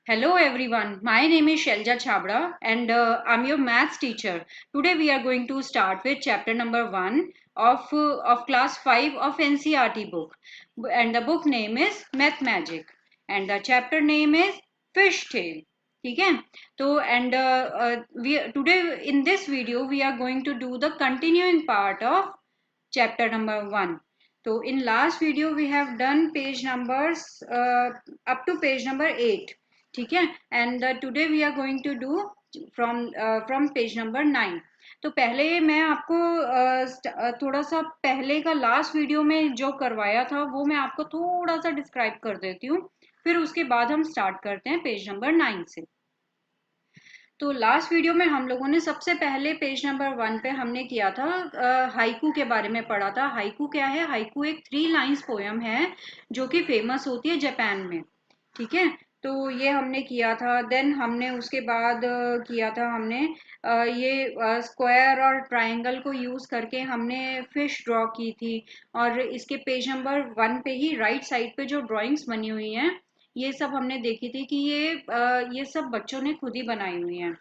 Hello everyone, my name is Shelja Chabra and I'm your maths teacher. Today we are going to start with chapter number 1 of class 5 of NCERT book, and the book name is Math Magic and the chapter name is Fish Tale. ठीक है तो and we today in this video we are going to do the continuing part of chapter number 1. So in last video we have done page numbers up to page number 8. ठीक है and today we are going to do from page number 9. तो पहले मैं आपको थोड़ा सा पहले का लास्ट वीडियो में जो करवाया था वो मैं आपको थोड़ा सा डिस्क्राइब कर देती हूँ, फिर उसके बाद हम स्टार्ट करते हैं पेज नंबर 9 से. तो लास्ट वीडियो में हम लोगों ने सबसे पहले पेज नंबर 1 पे हमने किया था हाइकू के बारे में पढ़ा था. हाइकू क्या है? हाइकू एक 3 लाइन्स पोयम है जो कि फेमस होती है जापान में. ठीक है, तो ये हमने किया था. देन हमने उसके बाद किया था हमने ये स्क्वायर और ट्रायंगल को यूज करके हमने फिश ड्रॉ की थी. और इसके पेज नंबर 1 पे ही राइट साइड पे जो ड्राइंग्स बनी हुई हैं ये सब हमने देखी थी कि ये सब बच्चों ने खुद ही बनाई हुई हैं.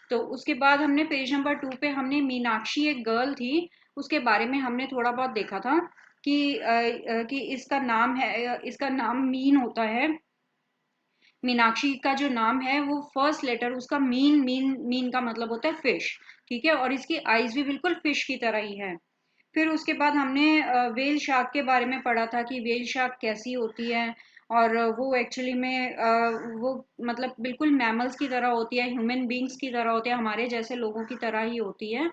तो उसके बाद हमने पेज नंबर 2 पे हमने मीनाक्षी एक गर्ल थी उसके बारे में हमने थोड़ा बहुत देखा था कि इसका नाम मीन होता है. मीनाक्षी का जो नाम है वो फर्स्ट लेटर उसका मीन का मतलब होता है फिश. ठीक है, और इसकी आईज भी बिल्कुल फिश की तरह ही है. फिर उसके बाद हमने वेल शार्क के बारे में पढ़ा था कि वेल शार्क कैसी होती है. और वो एक्चुअली में वो मतलब बिल्कुल मैमल्स की तरह होती है, ह्यूमन बींग्स की तरह होती है, हमारे जैसे लोगों की तरह ही होती है.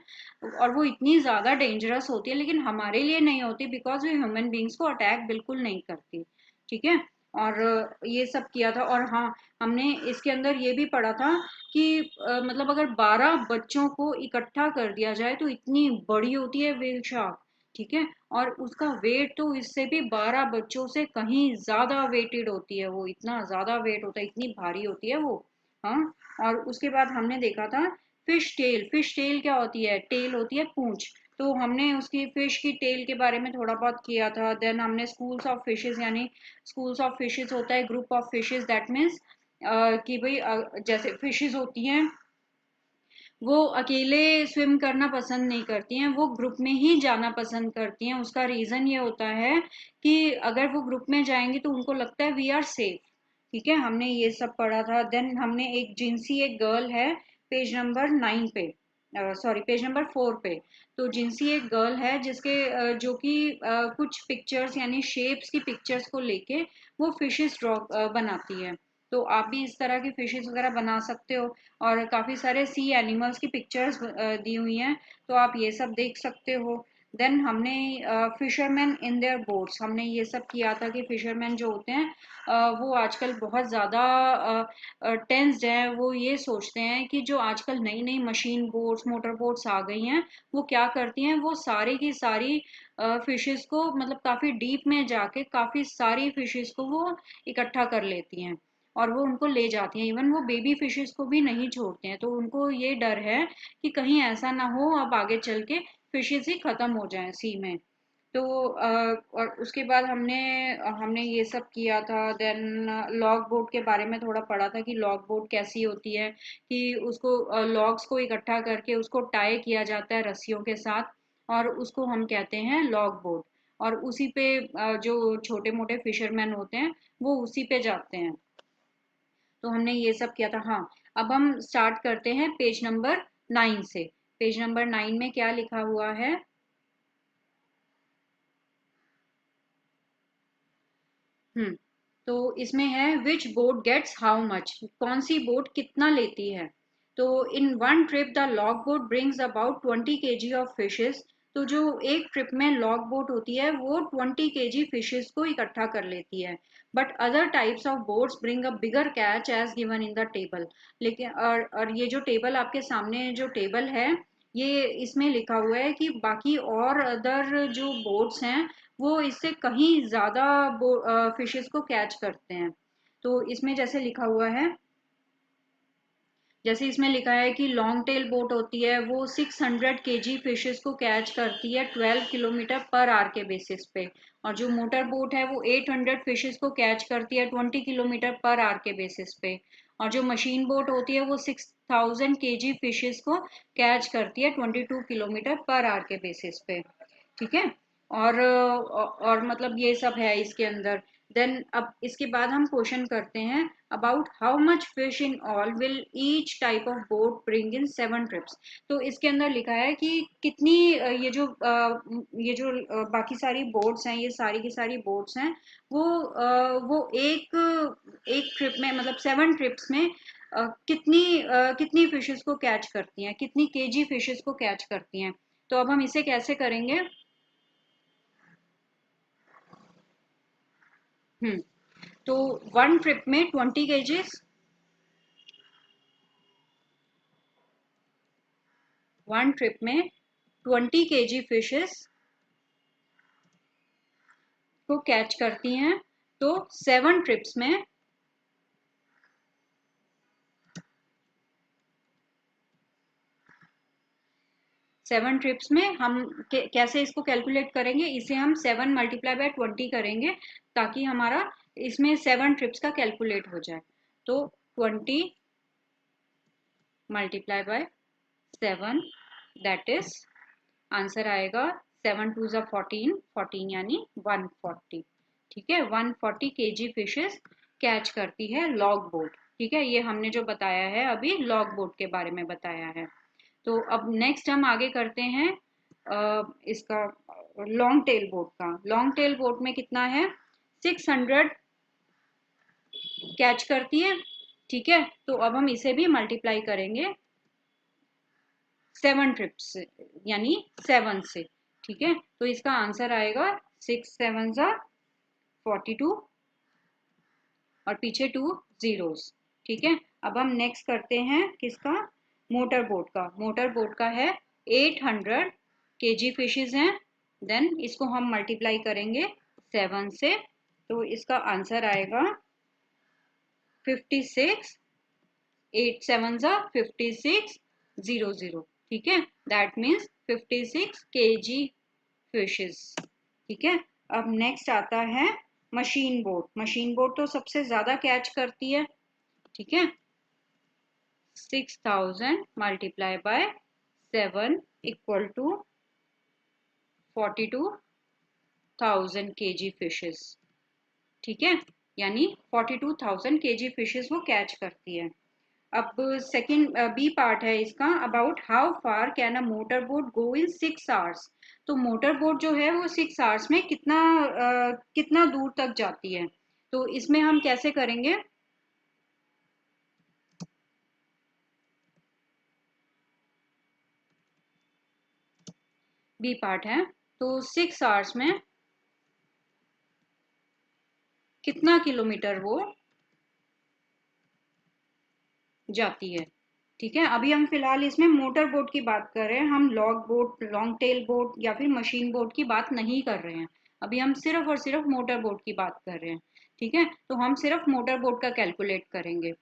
और वो इतनी ज़्यादा डेंजरस होती है लेकिन हमारे लिए नहीं होती बिकॉज वो ह्यूमन बींग्स को अटैक बिल्कुल नहीं करती. ठीक है, और ये सब किया था. और हाँ, हमने इसके अंदर ये भी पढ़ा था कि मतलब अगर 12 बच्चों को इकट्ठा कर दिया जाए तो इतनी बड़ी होती है व्हेल शार्क. ठीक है, और उसका वेट तो इससे भी 12 बच्चों से कहीं ज्यादा वेटेड होती है. वो इतना ज्यादा वेट होता है, इतनी भारी होती है वो. हाँ, और उसके बाद हमने देखा था फिश टेल. फिश टेल क्या होती है? टेल होती है पूंछ. तो हमने उसकी फिश की टेल के बारे में थोड़ा बहुत किया था. देन हमने स्कूल्स ऑफ फिशेस यानी स्कूल्स ऑफ फिशेस होता है group of fishes, that means कि भाई जैसे फिशेस होती हैं वो अकेले स्विम करना पसंद नहीं करती हैं, वो ग्रुप में ही जाना पसंद करती हैं. उसका रीजन ये होता है कि अगर वो ग्रुप में जाएंगी तो उनको लगता है वी आर सेफ. ठीक है, हमने ये सब पढ़ा था. देन हमने एक जिंसी एक गर्ल है पेज नंबर 9 पे, सॉरी पेज नंबर 4 पे. तो जिंसी एक गर्ल है जिसके जो कि कुछ पिक्चर्स यानी शेप्स की पिक्चर्स को लेके वो फिशेस ड्रॉ बनाती है. तो आप भी इस तरह की फिशेस वगैरह बना सकते हो. और काफ़ी सारे सी एनिमल्स की पिक्चर्स दी हुई हैं, तो आप ये सब देख सकते हो. देन हमने फिशरमैन इन देयर बोट्स, हमने ये सब किया था कि फिशरमैन जो होते हैं वो आजकल बहुत ज़्यादा टेंस्ड हैं. वो ये सोचते हैं कि जो आजकल नई नई मशीन बोट्स मोटर बोट्स आ गई हैं वो क्या करती हैं, वो सारी की सारी फिशेस को मतलब काफ़ी डीप में जाके काफ़ी सारी फिशेस को वो इकट्ठा कर लेती हैं और वो उनको ले जाती हैं. इवन वो बेबी फिशेस को भी नहीं छोड़ते हैं. तो उनको ये डर है कि कहीं ऐसा ना हो अब आगे चल के फिशेस ही खत्म हो जाएं सी में. तो और उसके बाद हमने हमने ये सब किया था. देन लॉग बोट के बारे में थोड़ा पढ़ा था कि लॉग बोट कैसी होती है, कि उसको लॉग्स को इकट्ठा करके उसको टाई किया जाता है रस्सियों के साथ और उसको हम कहते हैं लॉग बोट. और उसी पे जो छोटे मोटे फिशरमैन होते हैं वो उसी पे जाते हैं. तो हमने ये सब किया था. हाँ, अब हम स्टार्ट करते हैं पेज नंबर 9 से. पेज नंबर 9 में क्या लिखा हुआ है? तो इसमें है विच बोट गेट्स हाउ मच, कौन सी बोट कितना लेती है. तो in one trip the log boat brings about 20 kg of fishes. तो जो एक ट्रिप में लॉग बोट होती है वो 20 kg फिशेस को इकट्ठा कर लेती है. But other types of boats bring a bigger catch as given in the table. लेकिन और ये जो टेबल आपके सामने जो टेबल है ये इसमें लिखा हुआ है कि बाकी और अदर जो बोट्स हैं वो इससे कहीं ज्यादा फिशेस को कैच करते हैं. तो इसमें जैसे इसमें लिखा है कि लॉन्ग टेल बोट होती है वो 600 kg फिशेस को कैच करती है 12 किलोमीटर पर आवर के बेसिस पे. और जो मोटर बोट है वो 800 फिशेस को कैच करती है 20 किलोमीटर पर आवर के बेसिस पे. और जो मशीन बोट होती है वो 6000 kg फिशेस को कैच करती है 22 किलोमीटर पर आवर के बेसिस पे। ठीक है। और मतलब ये सब है इसके अंदर। देन अब इसके बाद हम क्वेश्चन करते हैं about how much fish in all will each type of boat bring in 7 trips. तो इसके अंदर लिखा है कि कितनी बाकी सारी बोट्स हैं, ये सारी की सारी बोट्स हैं, वो एक एक ट्रिप में मतलब 7 ट्रिप्स में कितनी फिशेस को कैच करती हैं, कितनी केजी फिशेस को कैच करती हैं। तो अब हम इसे कैसे करेंगे। हम्म तो 1 ट्रिप में 20 केजीज, 1 ट्रिप में 20 केजी फिशेस को कैच करती हैं। तो 7 ट्रिप्स में 7 ट्रिप्स में हम कैसे इसको कैलकुलेट करेंगे, इसे हम 7 × 20 करेंगे ताकि हमारा इसमें 7 ट्रिप्स का कैलकुलेट हो जाए। तो 20 × 7, दैट इज आंसर आएगा 7 × 2 = 14, 14 यानी 140। ठीक है, 140 kg फिशेस कैच करती है लॉग बोट। ठीक है, ये हमने जो बताया है अभी लॉग बोट के बारे में बताया है। तो अब नेक्स्ट हम आगे करते हैं इसका लॉन्ग टेल बोट का। लॉन्ग टेल बोट में कितना है, 600 कैच करती है। ठीक है, तो अब हम इसे भी मल्टीप्लाई करेंगे 7 ट्रिप्स से, यानी 7 से। ठीक है, तो इसका आंसर आएगा 6 × 7 = 42 और पीछे 2 जीरोस। ठीक है, अब हम नेक्स्ट करते हैं किसका, मोटर बोट का। मोटर बोट का है 800 kg फिशेज हैं। देन इसको हम मल्टीप्लाई करेंगे 7 से, तो इसका आंसर आएगा 56, 8 7 56 00। ठीक है, दैट मीन्स 56 kg फिशेस। ठीक है, अब नेक्स्ट आता है मशीन बोट। मशीन बोट तो सबसे ज्यादा कैच करती है। ठीक है, 6000 × 7 = 42,000 kg फिशेस। ठीक है, यानी 42,000 kg फिशेस वो कैच करती है। अब सेकंड बी पार्ट है इसका, about how far can a motor boat go in 6 hours. तो मोटर बोट जो है वो 6 आवर्स में कितना दूर तक जाती है। तो इसमें हम कैसे करेंगे। बी पार्ट है, तो 6 आवर्स में कितना किलोमीटर वो जाती है। ठीक है, अभी हम फिलहाल इसमें मोटर बोट की बात कर रहे हैं, हम log boat, long tail boat या फिर मशीन बोट की बात नहीं कर रहे हैं। अभी हम सिर्फ और सिर्फ मोटर बोट की बात कर रहे हैं। ठीक है, तो हम सिर्फ मोटर बोट का कैलकुलेट करेंगे।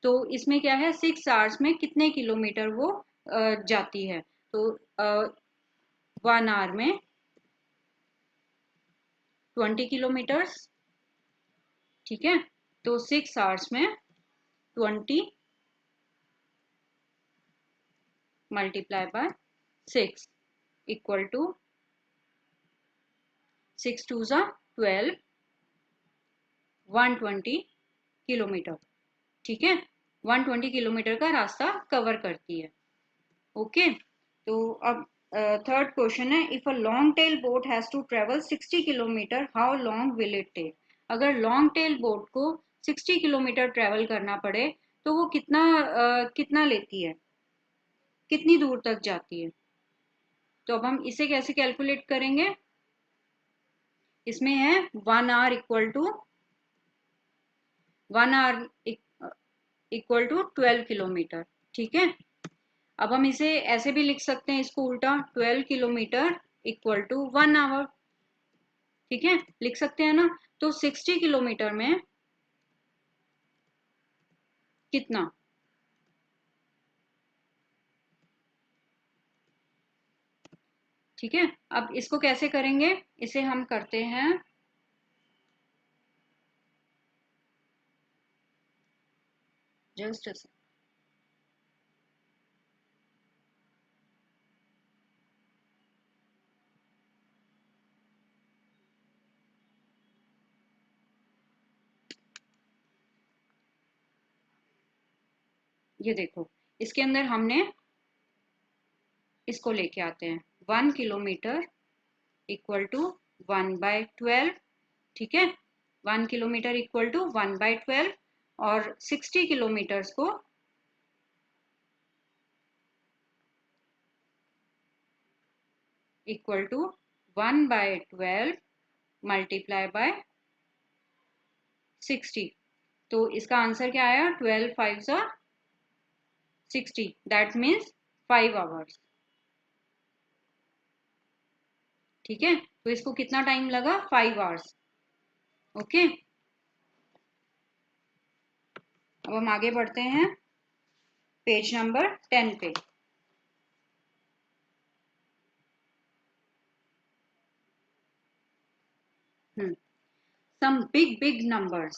तो इसमें क्या है, 6 आवर्स में कितने किलोमीटर वो जाती है। तो 1 आवर में 20 किलोमीटर्स। ठीक है, तो 6 आवर्स में 20 × 6 = 6 2 12, 120 किलोमीटर। ठीक है, 120 किलोमीटर का रास्ता कवर करती है। ओके, तो अब थर्ड क्वेश्चन है, if a long tail boat has to travel 60 kilometre, how long will it take. अगर लॉन्ग टेल बोट को 60 किलोमीटर ट्रेवल करना पड़े तो वो कितना लेती है, कितनी दूर तक जाती है। तो अब हम इसे कैसे कैलकुलेट करेंगे। इसमें है 1 आवर 12 किलोमीटर। ठीक है, अब हम इसे ऐसे भी लिख सकते हैं, इसको उल्टा, 12 किलोमीटर = 1 आवर। ठीक है, लिख सकते हैं ना। तो 60 किलोमीटर में कितना। ठीक है, अब इसको कैसे करेंगे, इसे हम करते हैं जस्ट अ सेकंड। ये देखो, इसके अंदर हमने इसको लेके आते हैं 1 किलोमीटर इक्वल टू 1/12। ठीक है, 1 किलोमीटर इक्वल टू 1/12 और 60 किलोमीटर्स को इक्वल टू 1/12 मल्टीप्लाई बाय 60। तो इसका आंसर क्या आया? 12 5 60, दैट मीन्स 5 आवर्स। ठीक है, तो इसको कितना टाइम लगा? 5 आवर्स। ओके, अब हम आगे बढ़ते हैं पेज नंबर 10 पे। some big numbers।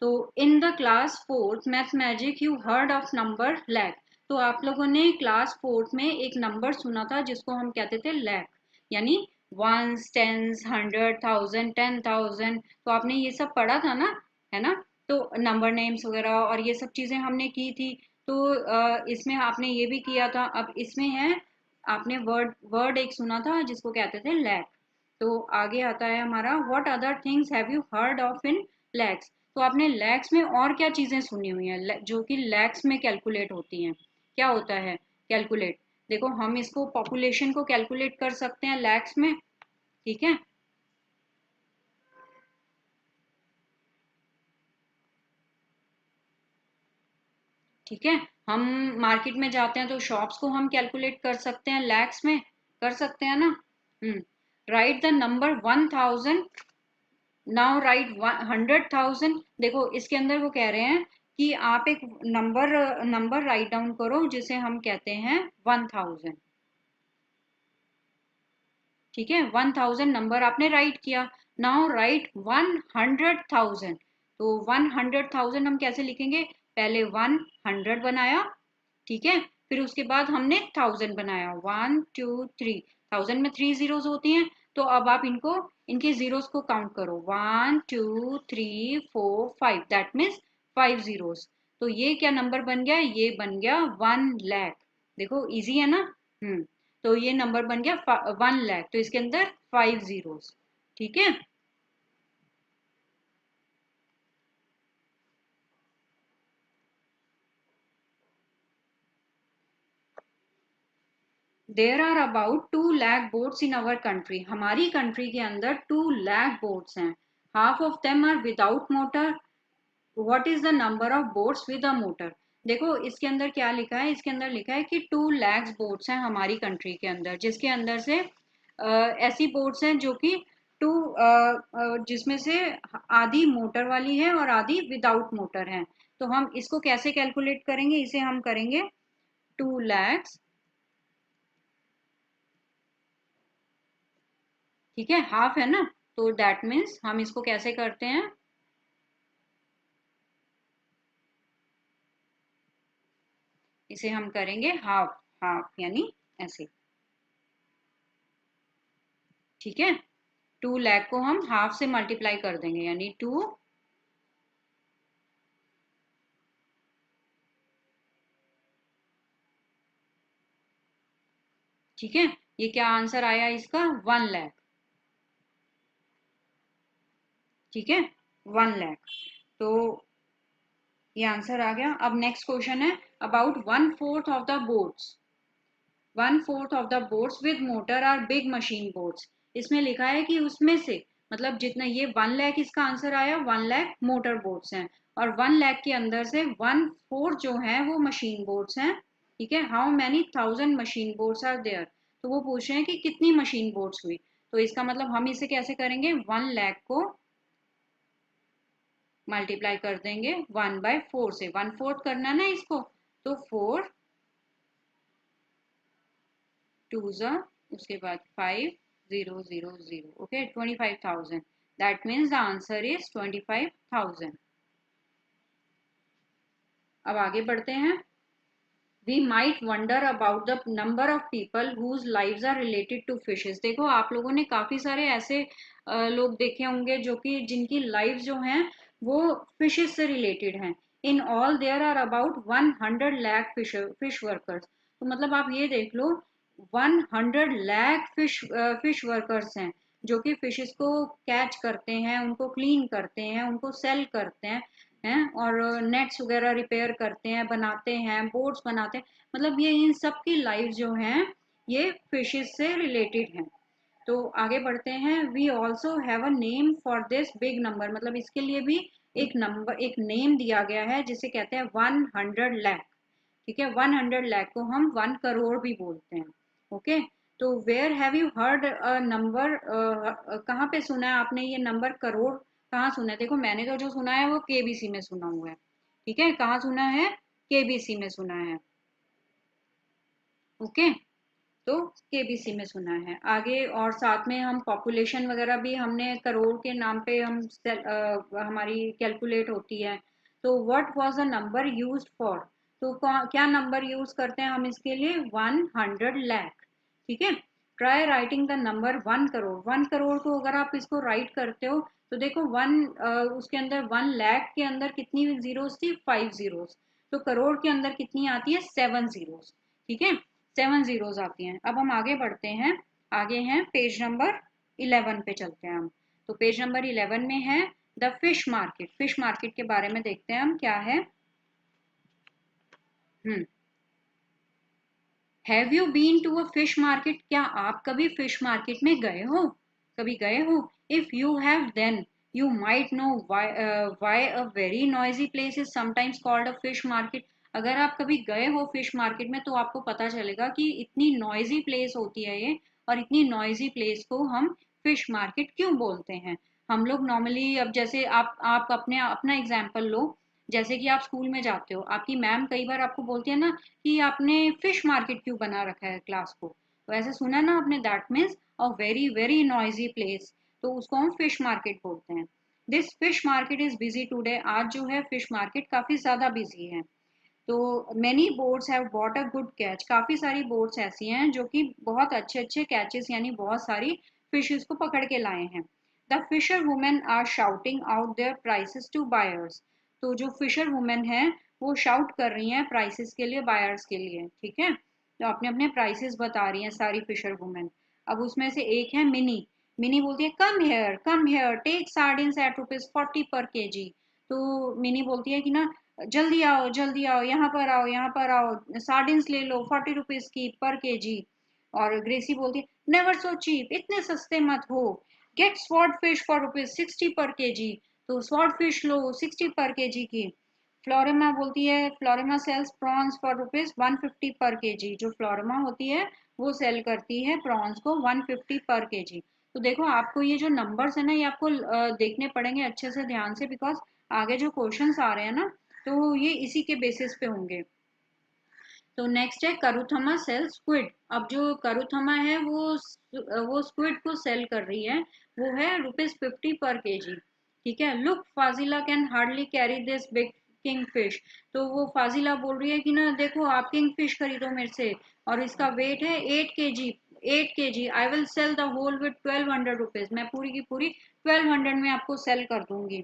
तो in the class 4th mathematic you heard of number lakh। तो आप लोगों ने क्लास 4th में एक नंबर सुना था जिसको हम कहते थे लैख, यानी वंस, टेंस, 100,000, 10,000। तो आपने ये सब पढ़ा था ना, है ना? तो नंबर नेम्स वगैरह और ये सब चीजें हमने की थी। तो इसमें आपने ये भी किया था। अब इसमें है, आपने वर्ड वर्ड एक सुना था जिसको कहते थे लैख। तो आगे आता है हमारा what other things have you heard of in lakes. तो आपने लैक्स में और क्या चीजें सुनी हुई हैं जो कि लैक्स में कैलकुलेट होती हैं? क्या होता है कैलकुलेट? देखो, हम इसको पॉपुलेशन को कैलकुलेट कर सकते हैं लैक्स में। ठीक है, ठीक है। हम मार्केट में जाते हैं तो शॉप्स को हम कैलकुलेट कर सकते हैं लैक्स में, कर सकते हैं ना? Right the number 1000, now right 100,000। देखो, इसके अंदर वो कह रहे हैं कि आप एक नंबर नंबर राइट डाउन करो जिसे हम कहते हैं 1000। ठीक है, 1000 नंबर आपने राइट किया। Now right 100,000। तो 100,000 हम कैसे लिखेंगे? पहले 100 बनाया, ठीक है, फिर उसके बाद हमने 1000 बनाया, 1 2 3। 1000 में 3 जीरोस होती हैं। तो अब आप इनको, इनके जीरोस को काउंट करो, 1 2 3 4 5, दैट मीन्स 5 जीरोस। तो ये क्या नंबर बन गया? ये बन गया 1 लाख। देखो इजी है ना? तो ये नंबर बन गया 1 लाख। तो इसके अंदर 5 जीरोस। ठीक है, there are about 2 lakh boats in our country. हमारी कंट्री के अंदर 2 लाख बोट्स हैं। Half of them are without motor. What is the number of boats with a motor? देखो, इसके अंदर क्या लिखा है? इसके अंदर लिखा है कि 2 लाख बोट्स हैं हमारी कंट्री के अंदर, जिसके अंदर से ऐसी बोट्स हैं जो कि टू जिसमें से आधी मोटर वाली है और आधी विदाउट मोटर है। तो हम इसको कैसे कैलकुलेट करेंगे? इसे हम करेंगे 2 lakhs। ठीक है, हाफ है ना, तो दैट मीन्स हम इसको कैसे करते हैं? इसे हम करेंगे हाफ, हाफ यानी ऐसे। ठीक है, 2 लाख को हम हाफ से मल्टीप्लाई कर देंगे, यानी 2। ठीक है, ये क्या आंसर आया इसका? 1 लाख। ठीक है, 1 लाख। तो ये आंसर आ गया। अब नेक्स्ट क्वेश्चन है about 1/4 of the boats. 1/4 of the boats with motor are big machine boats. इसमें लिखा है कि उसमें से, मतलब जितना ये 1 लाख, इसका आंसर आया 1 लाख मोटर बोट्स हैं, और 1 लाख के अंदर से 1/4 जो है वो मशीन बोट्स हैं। ठीक है, how many 1000 machine boats are there. तो वो पूछ रहे हैं कि कितनी मशीन बोट्स हुई। तो इसका मतलब हम इसे कैसे करेंगे? 1 लाख को मल्टीप्लाई कर देंगे 1/4 से। 1/4 करना ना इसको, तो 4 2 जा, उसके बाद 5 0 0 0। Okay, 25,000। That means the answer is 25,000। अब आगे बढ़ते हैं। We might wonder about the number of people whose lives are related to fishes. देखो आप लोगों ने काफी सारे ऐसे लोग देखे होंगे जो कि जिनकी लाइफ जो हैं वो फिशेस से रिलेटेड हैं। In all there are about 100 lakh fish workers. तो मतलब आप ये देख लो 100 लाख फिश वर्कर्स हैं जो कि फिशेस को कैच करते हैं, उनको क्लीन करते हैं, उनको सेल करते हैं और नेट्स वगैरह रिपेयर करते हैं, बनाते हैं, बोट्स बनाते हैं। मतलब ये इन सब की लाइफ जो हैं ये फिशेस से रिलेटेड हैं। तो आगे बढ़ते हैं। We also have a name for this big number. मतलब इसके लिए भी एक नंबर, एक नेम दिया गया है जिसे कहते हैं 100 लाख। ठीक है, 100 लाख को हम 1 करोड़ भी बोलते हैं। ओके, तो where have you heard a number, कहाँ पे सुना है आपने ये नंबर करोड़, कहाँ सुना है? देखो मैंने तो जो सुना है वो केबीसी में सुना हुआ है। ठीक है, कहाँ सुना है? केबीसी में सुना है। ओके, तो केबीसी में सुना है। आगे और साथ में हम पॉपुलेशन वगैरह भी हमने करोड़ के नाम पे हमारी कैलकुलेट होती है। तो what was the number used for? तो क्या नंबर यूज करते हैं हम इसके लिए? 100 लाख। ठीक है, try writing the number 1 crore. 1 crore को अगर आप इसको राइट करते हो तो देखो उसके अंदर 1 लाख के अंदर कितनी जीरोस थी? 5 जीरोस। तो करोड़ के अंदर कितनी आती है? 7 जीरोस। ठीक है, 7 जीरोस आती हैं। अब हम आगे बढ़ते हैं। आगे हैं पेज नंबर 11 पे चलते हैं हम। तो पेज नंबर 11 में है the fish market. Fish market के बारे में देखते हैं हम क्या है। Have you been to a fish market? क्या आप कभी फिश मार्केट में गए हो? कभी गए हो? If you have then you might know why a very noisy place is sometimes called a fish market. अगर आप कभी गए हो फिश मार्केट में तो आपको पता चलेगा कि इतनी नॉइजी प्लेस होती है ये, और इतनी नॉइजी प्लेस को हम फिश मार्केट क्यों बोलते हैं। हम लोग नॉर्मली, अब जैसे आप अपने अपना एग्जाम्पल लो। जैसे कि आप स्कूल में जाते हो, आपकी मैम कई बार आपको बोलती है ना कि आपने फिश मार्केट क्यों बना रखा है क्लास को। तो ऐसे सुना ना आपने, that means a very very noisy place. तो उसको हम फिश मार्केट बोलते हैं। This fish market is busy today. आज जो है फिश मार्केट काफी ज्यादा बिजी है। तो many boats have bought a good catch. काफी सारी बोट्स ऐसी हैं जो कि बहुत अच्छे अच्छे कैचेस यानी बहुत सारी फिशेस को पकड़ के लाए हैं। The fisher women are shouting out their prices to buyers. तो जो फिशर वुमेन है वो शाउट कर रही हैं प्राइसेस के लिए बायर्स के लिए। ठीक है, तो अपने अपने प्राइसेस बता रही हैं सारी फिशर वुमेन। अब उसमें से एक है मिनी। मिनी बोलती है come here take sardines at ₹40 पर kg। तो मिनी बोलती है कि ना जल्दी आओ, यहाँ पर आओ, यहाँ पर आओ, सार्डिन्स ले लो 40 रुपीज की पर kg। और ग्रेसी बोलती है नेवर सो चीप, इतने सस्ते मत हो। गेट स्वॉर्ड फिश फॉर ₹60 पर kg। तो स्वॉर्ड फिश लो 60 पर kg की। फ्लोरेमा बोलती है फ्लोरेमा सेल्स प्रॉन्स फॉर ₹150 पर kg। जो फ्लोरेमा होती है वो सेल करती है प्रॉन्स को 150 पर kg। तो देखो आपको ये जो नंबर्स है ना ये आपको देखने पड़ेंगे अच्छे से ध्यान से, बिकॉज आगे जो क्वेश्चंस आ रहे हैं ना तो ये इसी के बेसिस पे होंगे। तो नेक्स्ट है करूथमा सेल स्क्विड। अब जो करूथमा है वो स्क्विड को सेल कर रही है। वो है ₹50 पर kg। ठीक है, look फाजिला can hardly carry this big king fish. तो वो फाजिला बोल रही है कि ना देखो आप किंग फिश खरीदो मेरे से, और इसका वेट है 8 kg। 8 kg I will sell the whole with ₹1200। मैं पूरी की पूरी 1200 में आपको सेल कर दूंगी।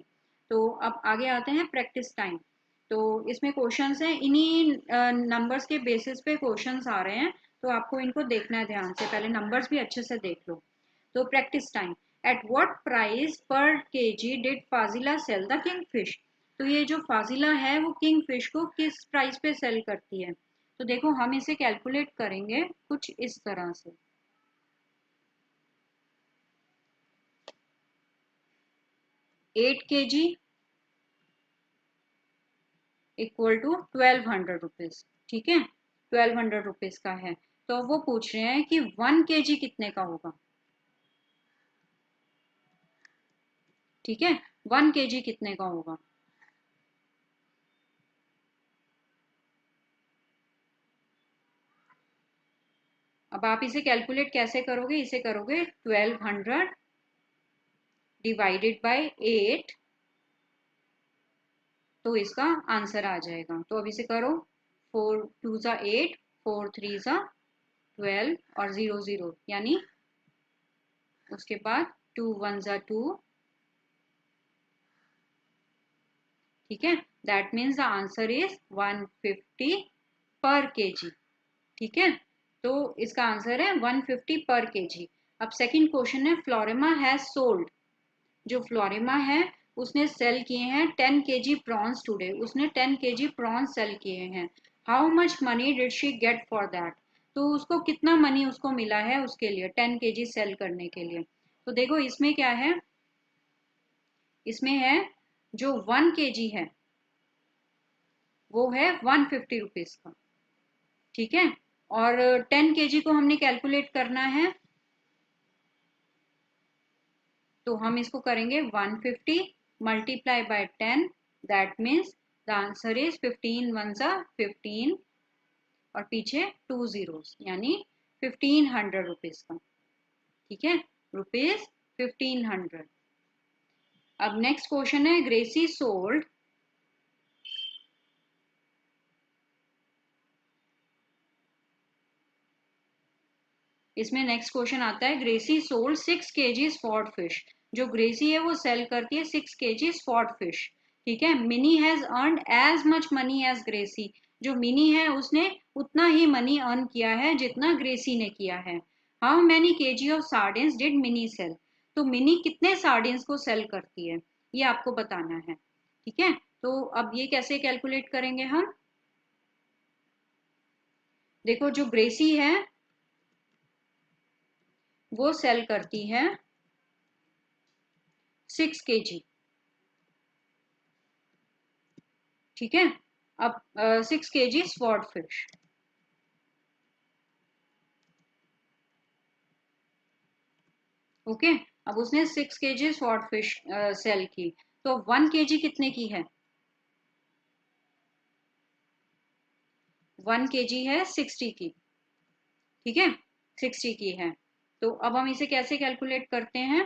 तो अब आगे आते हैं प्रैक्टिस टाइम। तो इसमें क्वेश्चंस हैं, इन्हीं नंबर्स के बेसिस पे क्वेश्चंस आ रहे हैं। तो आपको इनको देखना है ध्यान से, पहले नंबर्स भी अच्छे से देख लो। तो practice time. At what price पर KG did Fazila sell the king fish? तो ये जो फाजिला है वो किंग फिश को किस प्राइस पे सेल करती है? तो देखो हम इसे कैलकुलेट करेंगे कुछ इस तरह से। 8 kg इक्वल टू ₹1200। ठीक है, ₹1200 का है। तो वो पूछ रहे हैं कि 1 kg कितने का होगा। ठीक है, 1 kg कितने का होगा? अब आप इसे कैलकुलेट कैसे करोगे? इसे करोगे 1200 डिवाइडेड बाय 8। तो इसका आंसर आ जाएगा। तो अब इसे करो, 4 2 ज़ा 8, 4 3 ज़ा 12 और 0 0, यानी उसके बाद 2 1 ज़ा 2, ठीक है। That means the answer is 150 पर केजी, ठीक है। तो इसका आंसर है 150 पर केजी। अब सेकंड क्वेश्चन है, फ्लोरेमा हैज सोल्ड, जो फ्लोरेमा है उसने सेल किए हैं 10 केजी प्रॉन्स टुडे, उसने 10 केजी प्रॉन्स सेल किए हैं। How much money did she get for that, तो उसको कितना मनी उसको मिला है उसके लिए 10 केजी सेल करने के लिए। तो देखो इसमें क्या है, इसमें है जो 1 केजी है वो है 150 रुपीज का, ठीक है। और 10 केजी को हमने कैलकुलेट करना है, तो हम इसको करेंगे 150 multiply by 10, that means the answer is 15 1 ज़ा 15 और पीछे 2 zeros, यानी 1500 रुपीज का, ठीक है, रुपीज 1500। अब नेक्स्ट क्वेश्चन है, ग्रेसी सोल्ड, इसमें नेक्स्ट क्वेश्चन आता है, Gracy sold 6 kg spot fish, जो ग्रेसी है वो सेल करती है 6 kg स्पॉट फिश, ठीक है। Mini has earned as much money as Gracy, जो मिनी है उसने उतना ही मनी अर्न किया है जितना ग्रेसी ने किया है। How many KG of sardines did Mini sell, तो मिनी कितने सार्डिन्स को सेल करती है ये आपको बताना है, ठीक है। तो अब ये कैसे कैलकुलेट करेंगे हम, देखो जो ग्रेसी है वो सेल करती है 6 kg, ठीक है। अब 6 kg स्वॉर्ड फिश, ओके। अब उसने 6 kg स्वॉर्ड फिश सेल की, तो 1 kg कितने की है, 1 kg है 60 की, ठीक है, 60 की है। तो अब हम इसे कैसे कैलकुलेट करते हैं,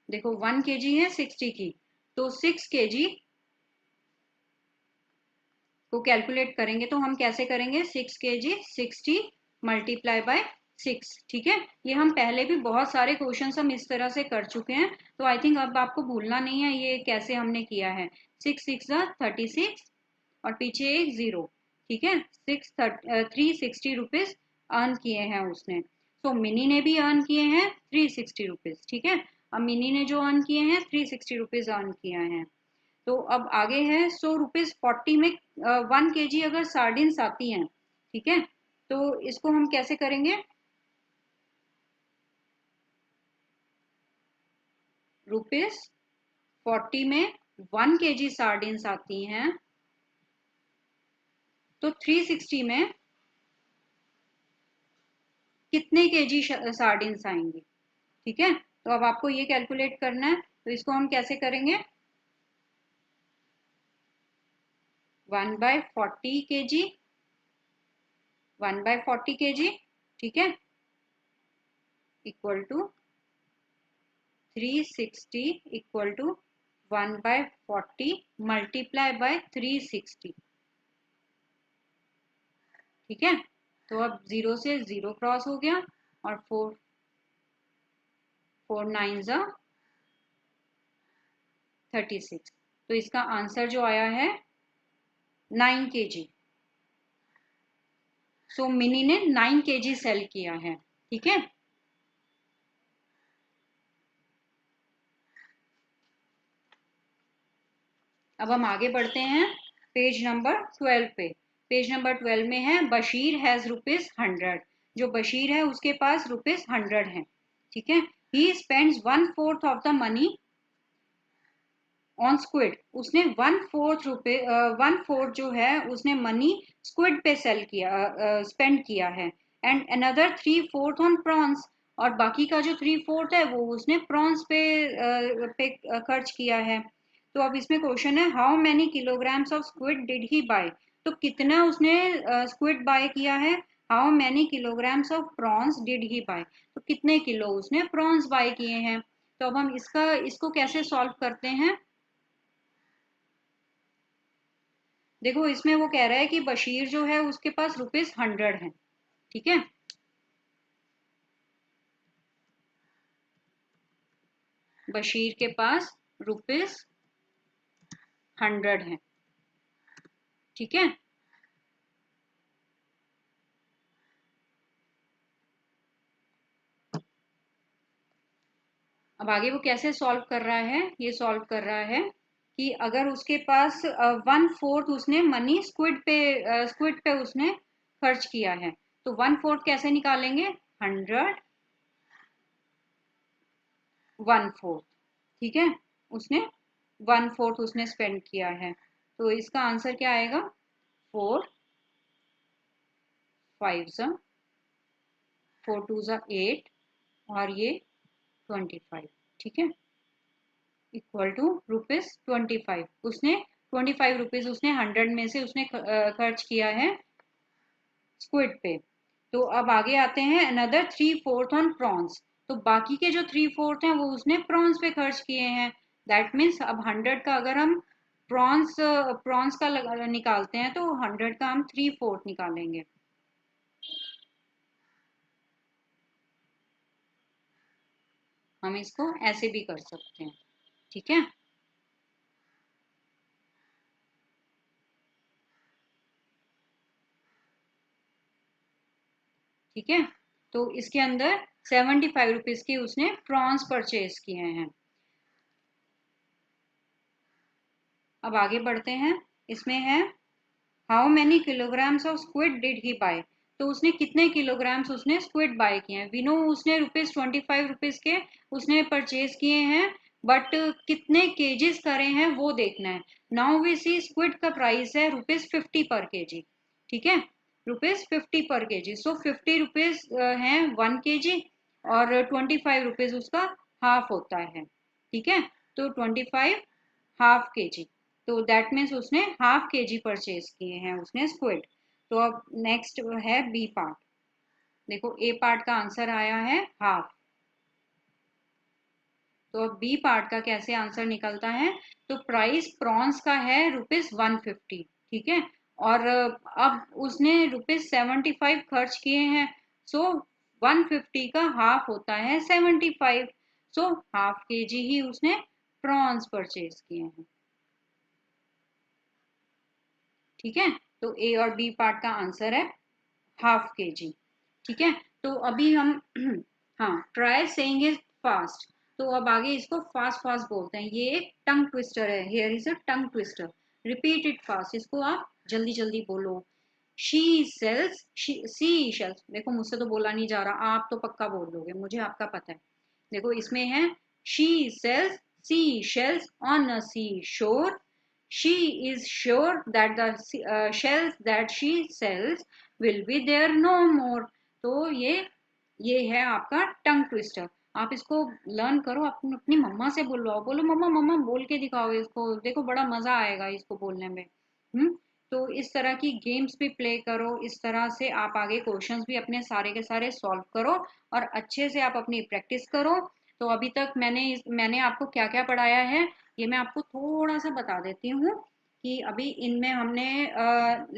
देखो 1 kg है 60 की, तो 6 kg को कैलकुलेट करेंगे तो हम कैसे करेंगे, 6 kg 60 मल्टीप्लाई बाय 6, ठीक है। ये हम पहले भी बहुत सारे क्वेश्चन हम इस तरह से कर चुके हैं, तो आई थिंक अब आपको भूलना नहीं है ये कैसे हमने किया है। 6 6 36 और पीछे एक 0, ठीक है। 360 रुपीज अर्न किए हैं उसने, तो मिनी ने भी अर्न किए हैं 360 रुपीज, ठीक है। अब मिनी ने जो अर्न किए हैं 360 रुपीज अर्न किया है। तो अब आगे है, 100 रुपीज 40 में 1 kg अगर सार्डिन्स आती हैं, ठीक है, तो इसको हम कैसे करेंगे, ₹40 में 1 kg सार्डिन्स आती हैं, तो 360 में कितने केजी सार्डिन्स आएंगे, ठीक है। तो अब आपको ये कैलकुलेट करना है, तो इसको हम कैसे करेंगे, 1/40 kg, 1/40 kg, ठीक है, equal to 360 equal to 1/40 multiply by 360, ठीक है। तो अब 0 से 0 क्रॉस हो गया और 4 4 9 ज़ा 36, तो इसका आंसर जो आया है 9 kg। सो मिनी ने 9 kg सेल किया है, ठीक है। अब हम आगे बढ़ते हैं पेज नंबर 12 पे। पेज नंबर 12 में है, बशीर हैज ₹100, जो बशीर है उसके पास ₹100 है, ठीक है। He spends 1/4 of the money on squid, उसने 1/4 जो है उसने मनी स्क्विड पे सेल किया, स्पेंड किया है। एंड अनदर 3/4 ऑन प्रॉन्स, और बाकी का जो 3/4 है वो उसने प्रॉन्स पे खर्च किया है। तो अब इसमें क्वेश्चन है how many kilograms of squid did he buy. तो कितना उसने स्क्विड बाय किया है। How many kilograms of prawns did he buy, तो कितने किलो उसने प्रॉन्स बाय किए हैं। तो अब हम इसको कैसे सॉल्व करते हैं। देखो इसमें वो कह रहा है कि बशीर जो है उसके पास ₹100 है। ठीक है, बशीर के पास ₹100 है। ठीक है, अब आगे वो कैसे सॉल्व कर रहा है। ये सॉल्व कर रहा है कि अगर उसके पास 1/4 उसने मनी स्क्विड पे उसने खर्च किया है, तो 1/4 कैसे निकालेंगे। 100 1/4। ठीक है, उसने 1/4 उसने स्पेंड किया है, तो इसका आंसर क्या आएगा। 4 5 4 2 8 और ये 25। ठीक है, इक्वल टू ₹25। उसने ₹25 उसने 100 में से उसने खर्च किया है स्क्विड पे। तो अब आगे आते हैं अनदर 3/4 ऑन प्रॉन्स। तो बाकी के जो 3/4 हैं वो उसने प्रॉन्स पे खर्च किए हैं। दैट मीन्स अब 100 का अगर हम प्रॉन्स प्रॉन्स का निकालते हैं तो 100 का हम 3/4 निकालेंगे। हम इसको ऐसे भी कर सकते हैं। ठीक है, ठीक है, तो इसके अंदर ₹75 के उसने प्रॉन्स परचेज किए हैं। अब आगे बढ़ते हैं। इसमें है how many kilograms of squid did he buy. तो उसने कितने किलोग्राम्स उसने स्क्विड बाय किए हैं। वी नो उसने ₹25 के उसने परचेज किए हैं, बट कितने केजीज करे हैं वो देखना है। नाउ वी सी स्क्विड का प्राइस है ₹50 पर केजी। ठीक है, ₹50 पर केजी, सो ₹50 है 1 kg और ₹25 उसका हाफ होता है। ठीक है, तो 25 ½ kg, तो दैट मीन्स उसने ½ kg परचेज किए हैं उसने स्क्विड। तो अब नेक्स्ट है बी पार्ट। देखो ए पार्ट का आंसर आया है हाफ। तो अब बी पार्ट का कैसे आंसर निकलता है। तो प्राइस प्रॉन्स का है ₹150। ठीक है, और अब उसने ₹75 खर्च किए हैं, सो 150 का हाफ होता है 75, सो ½ kg ही उसने प्रॉन्स परचेज किए हैं। ठीक है, तो ए और बी पार्ट का आंसर है ½ kg। ठीक है, तो अभी हम हाँ ट्राई सेइंग इट फास्ट। तो अब आगे इसको फास्ट फास्ट बोलते हैं। ये एक टंग ट्विस्टर है। Here is a tongue twister. Repeat it fast. इसको आप जल्दी जल्दी बोलो। She sells sea shells. देखो मुझसे तो बोला नहीं जा रहा, आप तो पक्का बोल दोगे, मुझे आपका पता है। देखो इसमें है she sells sea shells on a sea shore. She is sure that the shells that she sells will be there no more। तो ये है आपका टंग ट्विस्टर। आप इसको लर्न करो, अपनी मम्मा से बुलवाओ, बोलो मम्मा मम्मा बोल के दिखाओ इसको, देखो बड़ा मजा आएगा इसको बोलने में। तो इस तरह की गेम्स भी प्ले करो। इस तरह से आप आगे क्वेश्चंस भी अपने सारे के सारे सॉल्व करो और अच्छे से आप अपनी प्रैक्टिस करो। तो अभी तक मैंने आपको क्या क्या पढ़ाया है ये मैं आपको थोड़ा सा बता देती हूँ। कि अभी इनमें हमने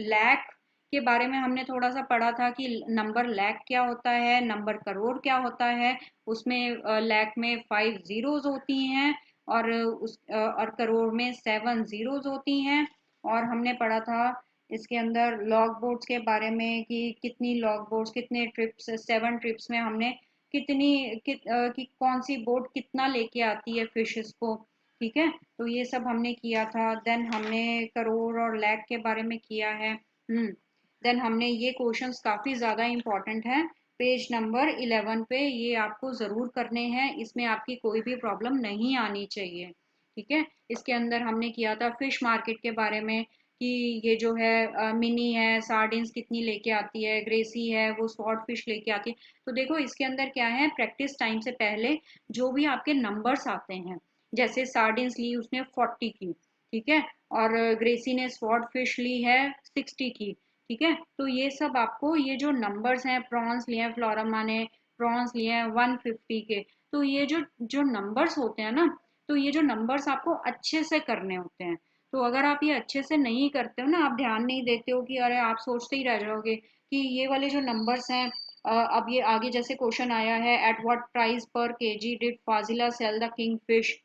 लैख के बारे में हमने थोड़ा सा पढ़ा था कि नंबर लैख क्या होता है, नंबर करोड़ क्या होता है। उसमें लैख में 5 जीरोज होती हैं और और करोड़ में 7 जीरोज होती हैं। और हमने पढ़ा था इसके अंदर लॉग बोट्स के बारे में कि कितनी लॉग बोट्स, कितने ट्रिप्स, 7 ट्रिप्स में हमने कि कौन सी बोट कितना लेके आती है फिशेस को। ठीक है, तो ये सब हमने किया था। देन हमने करोड़ और लाख के बारे में किया है। देन हमने ये क्वेश्चंस काफी ज्यादा इंपॉर्टेंट है, पेज नंबर 11 पे ये आपको जरूर करने हैं। इसमें आपकी कोई भी प्रॉब्लम नहीं आनी चाहिए। ठीक है, इसके अंदर हमने किया था फिश मार्केट के बारे में कि ये जो है मिनी है सार्डिन्स कितनी लेके आती है, ग्रेसी है वो स्वॉर्ड फिश लेके आती है। तो देखो इसके अंदर क्या है, प्रैक्टिस टाइम से पहले जो भी आपके नंबर्स आते हैं, जैसे सार्डिन्स ली उसने 40 की, ठीक है, और ग्रेसी ने स्वॉर्ड फिश ली है 60 की, ठीक है। तो ये सब आपको, ये जो नंबर्स हैं, प्रॉन्स लिए हैं, फ्लोरामा ने प्रॉन्स लिए हैं 150 के, तो ये जो जो नंबर्स होते हैं ना, तो ये जो नंबर्स आपको अच्छे से करने होते हैं। तो अगर आप ये अच्छे से नहीं करते हो ना, आप ध्यान नहीं देते हो कि अरे आप सोचते ही रह जाओगे कि ये वाले जो नंबर्स हैं, अब ये आगे जैसे क्वेश्चन आया है, एट व्हाट प्राइस पर KG did Fazila sell the king fish,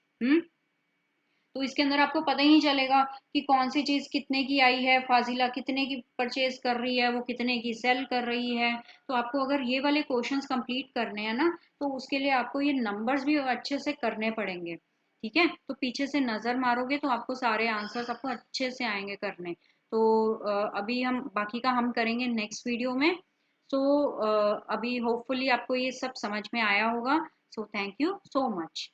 तो इसके अंदर आपको पता ही नहीं चलेगा कि कौन सी चीज कितने की आई है, फाजिला कितने की परचेज कर रही है, वो कितने की सेल कर रही है। तो आपको अगर ये वाले क्वेश्चंस कंप्लीट करने हैं ना, तो उसके लिए आपको ये नंबर्स भी अच्छे से करने पड़ेंगे, ठीक है। तो पीछे से नजर मारोगे तो आपको सारे आंसर्स आपको अच्छे से आएंगे करने। तो अभी हम बाकी का हम करेंगे नेक्स्ट वीडियो में। सो अभी होपफुली आपको ये सब समझ में आया होगा। So thank you so much.